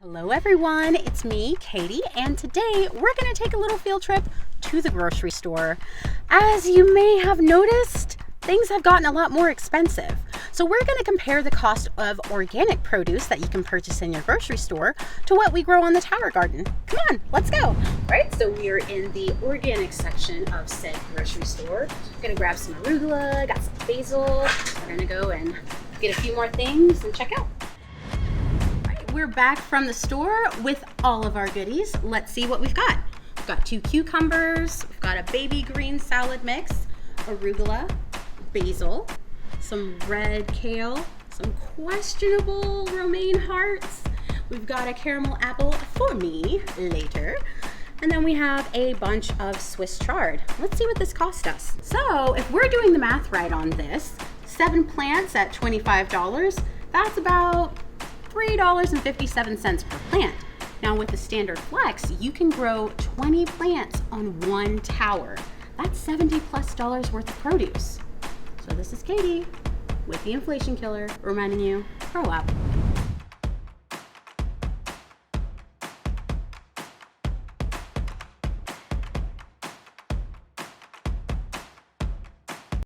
Hello everyone, it's me, Katie, and today we're going to take a little field trip to the grocery store. As you may have noticed, things have gotten a lot more expensive. So we're going to compare the cost of organic produce that you can purchase in your grocery store to what we grow on the tower garden. Come on, let's go. All right, so we are in the organic section of said grocery store. I'm going to grab some arugula, got some basil. We're going to go and get a few more things and check out. We're back from the store with all of our goodies. Let's see what we've got. We've got 2 cucumbers, we've got a baby green salad mix, arugula, basil, some red kale, some questionable romaine hearts. We've got a caramel apple for me later. And then we have a bunch of Swiss chard. Let's see what this cost us. So if we're doing the math right on this, 7 plants at $25, that's about $3.57 per plant. Now with the standard flex, you can grow 20 plants on 1 tower. That's $70+ worth of produce. So this is Katie with the Inflation Killer reminding you, grow up.